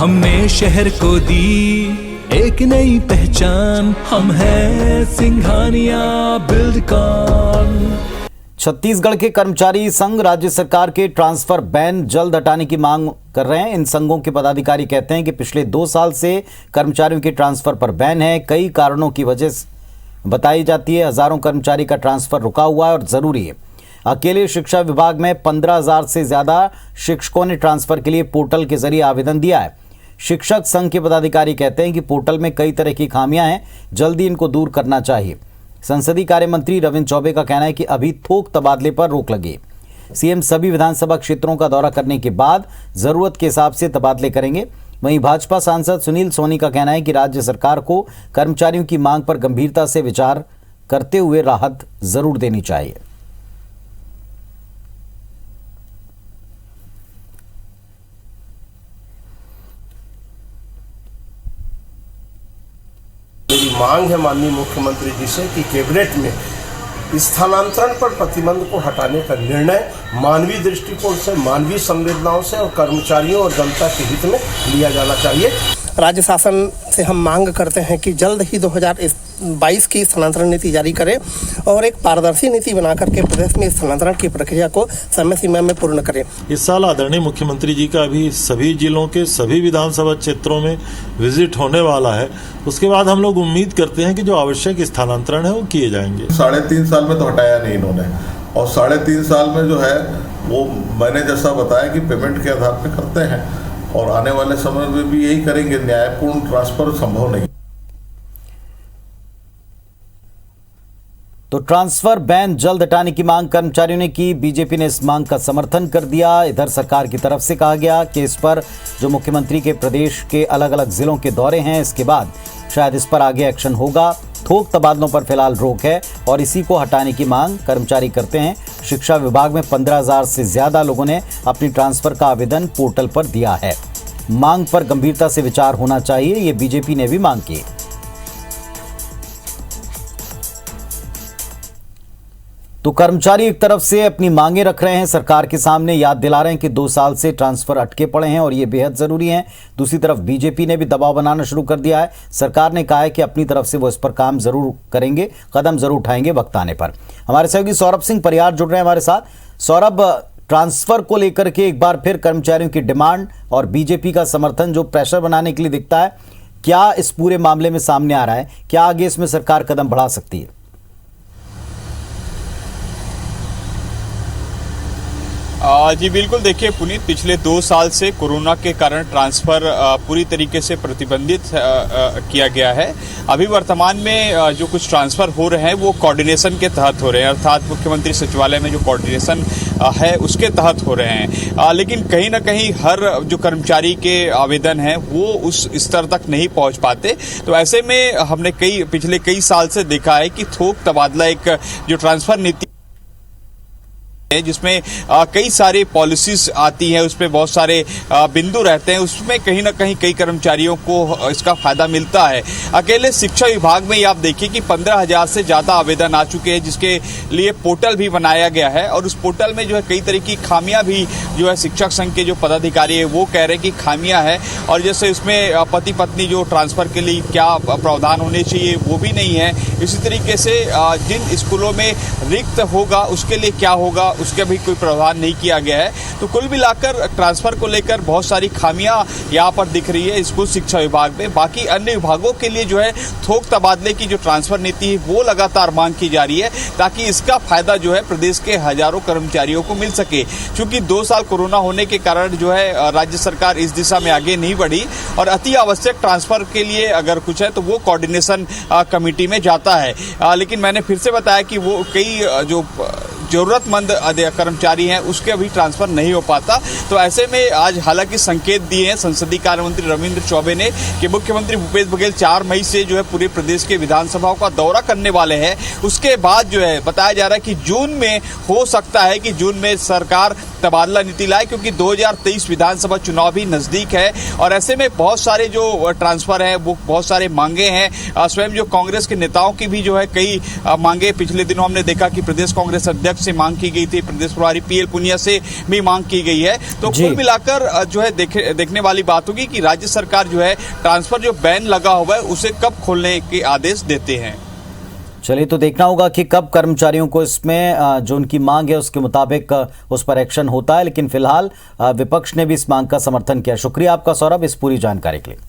हमने शहर को दी एक नई पहचान, हम हैं सिंघानिया बिल्डकॉन। छत्तीसगढ़ के कर्मचारी संघ राज्य सरकार के ट्रांसफर बैन जल्द हटाने की मांग कर रहे हैं। इन संघों के पदाधिकारी कहते हैं कि पिछले 2 साल से कर्मचारियों के ट्रांसफर पर बैन है। कई कारणों की वजह बताई जाती है। हजारों कर्मचारी का ट्रांसफर रुका हुआ है और जरूरी है। अकेले शिक्षा विभाग में 15,000 से ज्यादा शिक्षकों ने ट्रांसफर के लिए पोर्टल के जरिए आवेदन दिया है। शिक्षक संघ के पदाधिकारी कहते हैं कि पोर्टल में कई तरह की खामियां हैं, जल्दी इनको दूर करना चाहिए। संसदीय कार्य मंत्री रविंद्र चौबे का कहना है कि अभी थोक तबादले पर रोक लगी। सीएम सभी विधानसभा क्षेत्रों का दौरा करने के बाद जरूरत के हिसाब से तबादले करेंगे। वहीं भाजपा सांसद सुनील सोनी का कहना है कि राज्य सरकार को कर्मचारियों की मांग पर गंभीरता से विचार करते हुए राहत जरूर देनी चाहिए। मेरी मांग है माननीय मुख्यमंत्री जी से कि कैबिनेट में स्थानांतरण पर प्रतिबंध को हटाने का निर्णय मानवीय दृष्टिकोण से, मानवीय संवेदनाओं से और कर्मचारियों और जनता के हित में लिया जाना चाहिए। राज्य शासन से हम मांग करते हैं कि जल्द ही 2022 की स्थानांतरण नीति जारी करें और एक पारदर्शी नीति बना करके प्रदेश में स्थानांतरण की प्रक्रिया को समय सीमा में पूर्ण करें। इस साल आदरणीय मुख्यमंत्री जी का अभी सभी जिलों के सभी विधानसभा क्षेत्रों में विजिट होने वाला है। उसके बाद हम लोग उम्मीद करते हैं कि जो आवश्यक स्थानांतरण है वो किए जाएंगे। 3.5 साल में तो हटाया नहीं इन्होंने, और 3.5 साल में जो है वो मैंने जैसा बताया कि पेमेंट के आधार पर करते हैं और आने वाले समय में भी यही करेंगे। न्यायपूर्ण ट्रांसफर संभव नहीं। तो ट्रांसफर बैन जल्द हटाने की मांग कर्मचारियों ने की। बीजेपी ने इस मांग का समर्थन कर दिया। इधर सरकार की तरफ से कहा गया कि इस पर जो मुख्यमंत्री के प्रदेश के अलग अलग जिलों के दौरे हैं, इसके बाद शायद इस पर आगे एक्शन होगा। थोक तबादलों पर फिलहाल रोक है और इसी को हटाने की मांग कर्मचारी करते हैं। शिक्षा विभाग में 15,000 से ज्यादा लोगों ने अपनी ट्रांसफर का आवेदन पोर्टल पर दिया है। मांग पर गंभीरता से विचार होना चाहिए, ये बीजेपी ने भी मांग की। तो कर्मचारी एक तरफ से अपनी मांगे रख रहे हैं, सरकार के सामने याद दिला रहे हैं कि 2 साल से ट्रांसफर अटके पड़े हैं और ये बेहद जरूरी है। दूसरी तरफ बीजेपी ने भी दबाव बनाना शुरू कर दिया है। सरकार ने कहा है कि अपनी तरफ से वो इस पर काम जरूर करेंगे, कदम जरूर उठाएंगे वक्त आने पर। हमारे सहयोगी सौरभ सिंह परियार जुड़ रहे हैं हमारे साथ। सौरभ, ट्रांसफर को लेकर के एक बार फिर कर्मचारियों की डिमांड और बीजेपी का समर्थन जो प्रेशर बनाने के लिए दिखता है, क्या इस पूरे मामले में सामने आ रहा है? क्या आगे इसमें सरकार कदम बढ़ा सकती है? जी बिल्कुल, देखिए पुनीत, पिछले 2 साल से कोरोना के कारण ट्रांसफर पूरी तरीके से प्रतिबंधित किया गया है। अभी वर्तमान में जो कुछ ट्रांसफर हो रहे हैं वो कोऑर्डिनेशन के तहत हो रहे हैं, अर्थात मुख्यमंत्री सचिवालय में जो कोऑर्डिनेशन है उसके तहत हो रहे हैं। लेकिन कहीं ना कहीं हर जो कर्मचारी के आवेदन हैं वो उस स्तर तक नहीं पहुंच पाते। तो ऐसे में हमने पिछले कई साल से देखा है कि थोक तबादला एक जो ट्रांसफर नीति जिसमें कई सारी पॉलिसीज आती हैं, उसमें बहुत सारे बिंदु रहते हैं, उसमें कहीं ना कहीं कई कर्मचारियों को इसका फायदा मिलता है। अकेले शिक्षा विभाग में ही आप देखिए कि 15,000 से ज्यादा आवेदन आ चुके हैं, जिसके लिए पोर्टल भी बनाया गया है और उस पोर्टल में जो है कई तरह की खामियां भी जो है शिक्षक संघ के जो पदाधिकारी है वो कह रहे हैं कि खामियां है। और जैसे उसमें पति पत्नी जो ट्रांसफर के लिए क्या प्रावधान होने चाहिए वो भी नहीं है। इसी तरीके से जिन स्कूलों में रिक्त होगा उसके लिए क्या होगा उसका भी कोई प्रावधान नहीं किया गया है। तो कुल मिलाकर ट्रांसफर को लेकर बहुत सारी खामियां यहाँ पर दिख रही है स्कूल शिक्षा विभाग में। बाकी अन्य विभागों के लिए जो है थोक तबादले की जो ट्रांसफर नीति है वो लगातार मांग की जा रही है ताकि इसका फायदा जो है प्रदेश के हजारों कर्मचारियों को मिल सके। क्योंकि 2 साल कोरोना होने के कारण जो है राज्य सरकार इस दिशा में आगे नहीं बढ़ी और अति आवश्यक ट्रांसफर के लिए अगर कुछ है तो वो कोऑर्डिनेशन कमेटी में जाता है। लेकिन मैंने फिर से बताया कि वो कई जो जरूरतमंद कर्मचारी हैं उसके अभी ट्रांसफर नहीं हो पाता। तो ऐसे में आज हालांकि संकेत दिए हैं संसदीय कार्य मंत्री रविंद्र चौबे ने कि मुख्यमंत्री भूपेश बघेल 4 मई से जो है पूरे प्रदेश के विधानसभाओं का दौरा करने वाले हैं। उसके बाद जो है बताया जा रहा है कि जून में हो सकता है कि जून में सरकार तबादला नीति लाए, क्योंकि 2023 विधानसभा चुनाव भी नजदीक है और ऐसे में बहुत सारे जो ट्रांसफर है वो बहुत सारे मांगे हैं। स्वयं जो कांग्रेस के नेताओं की भी जो है कई मांगे, पिछले दिनों हमने देखा कि प्रदेश कांग्रेस अध्यक्ष से मांग की गई थी, प्रदेश प्रभारी पीएल पुनिया से भी मांग की गई है। तो कुल मिलाकर जो है देखने वाली बात होगी कि राज्य सरकार जो है ट्रांसफर जो बैन लगा हुआ है उसे कब खोलने के आदेश देते हैं। चलिए, तो देखना होगा कि कब कर्मचारियों को इसमें जो उनकी मांग है उसके मुताबिक उस पर एक्शन होता है। लेकिन फिलहाल विपक्ष ने भी इस मांग का समर्थन किया। शुक्रिया आपका सौरभ इस पूरी जानकारी के लिए।